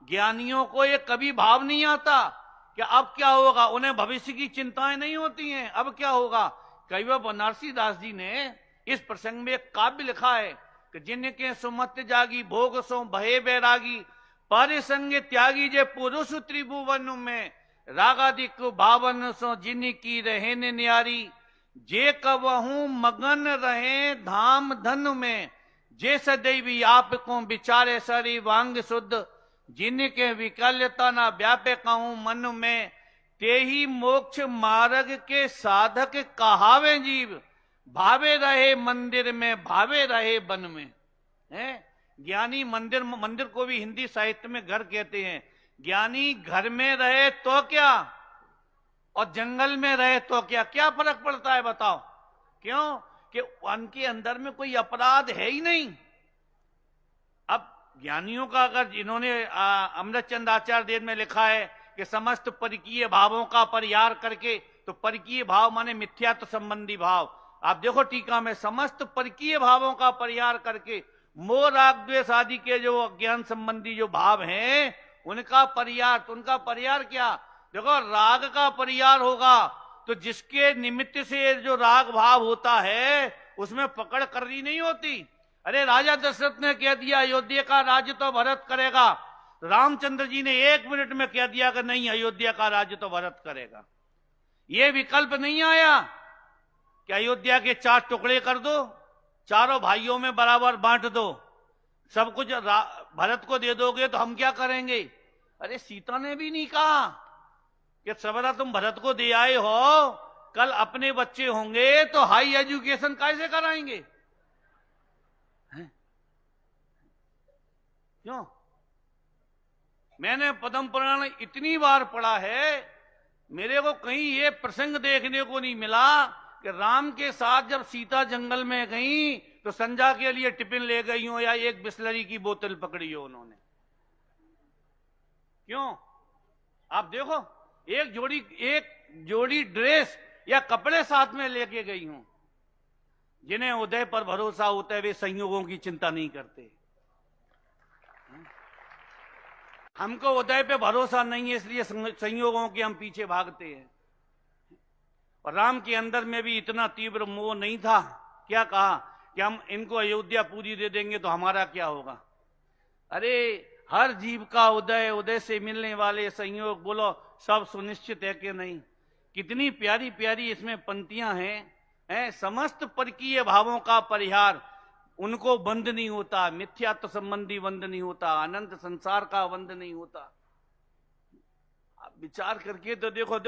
ज्ञानियों को ये कभी भाव नहीं आता कि अब क्या होगा, उन्हें भविष्य की चिंताएं नहीं होती हैं, अब क्या होगा। कई बार बनारसी दास जी ने इस प्रसंग में एक काव्य लिखा है कि जिनके सुमत जागी भोग सो भये बैरागी, परिसंग त्यागी जे पुरुष त्रिभुवन में, रागादिक भावन सो जिनकी रहन न्यारी, जे कबहू मगन रहे धाम धन में, जे सदैवी आप को विचारे सरी वांग शुद्ध, जिनके विकल्यता न व्यापे कहूं मन में, ते ही मोक्ष मार्ग के साधक कहावे जीव, भावे रहे मंदिर में भावे रहे वन में। है ज्ञानी मंदिर, मंदिर को भी हिंदी साहित्य में घर कहते हैं। ज्ञानी घर में रहे तो क्या और जंगल में रहे तो क्या, क्या फर्क पड़ता है बताओ। क्यों कि उनके अंदर में कोई अपराध है ही नहीं। अब ज्ञानियों का अगर इन्होंने अमृतचंद आचार्य देव में लिखा है कि समस्त परकीय भावों का परिहार करके, तो परकीय भाव माने मिथ्यात्व संबंधी भाव। आप देखो टीका में, समस्त परकीय भावों का परिहार करके मोह राग द्वेष आदि के जो अज्ञान संबंधी जो भाव हैं उनका परिहार। तो उनका परिहार क्या, देखो राग का परिहार होगा तो जिसके निमित्त से जो राग भाव होता है उसमें पकड़ करनी नहीं होती। अरे राजा दशरथ ने कह दिया अयोध्या का राज्य तो भरत करेगा, रामचंद्र जी ने 1 मिनट में कह दिया कि नहीं अयोध्या का राज्य तो भरत करेगा। ये विकल्प नहीं आया कि अयोध्या के 4 टुकड़े कर दो, चारों भाइयों में बराबर बांट दो, सब कुछ भरत को दे दोगे तो हम क्या करेंगे। अरे सीता ने भी नहीं कहा कि सवेरा तुम भरत को दे आए हो, कल अपने बच्चे होंगे तो हाई एजुकेशन कैसे कराएंगे। क्यों, मैंने पद्म पुराण इतनी बार पढ़ा है, मेरे को कहीं ये प्रसंग देखने को नहीं मिला कि राम के साथ जब सीता जंगल में गई तो संजा के लिए टिफिन ले गई हो या एक बिस्लरी की बोतल पकड़ी हो उन्होंने। क्यों, आप देखो एक जोड़ी ड्रेस या कपड़े साथ में लेके गई हूं। जिन्हें उदय पर भरोसा होता है वे संयोगों की चिंता नहीं करते। हमको उदय पे भरोसा नहीं है इसलिए संयोगों के हम पीछे भागते हैं। और राम के अंदर में भी इतना तीव्र मोह नहीं था। क्या कहा कि हम इनको अयोध्या पूरी दे देंगे तो हमारा क्या होगा। अरे हर जीव का उदय, उदय से मिलने वाले संयोग, बोलो सब सुनिश्चित है कि नहीं। कितनी प्यारी प्यारी इसमें पंक्तियां हैं। समस्त परकीय भावों का परिहार, उनको बंध नहीं होता, मिथ्यात्व संबंधी बंध नहीं होता, अनंत संसार का बंध नहीं होता। आप विचार करके तो देखो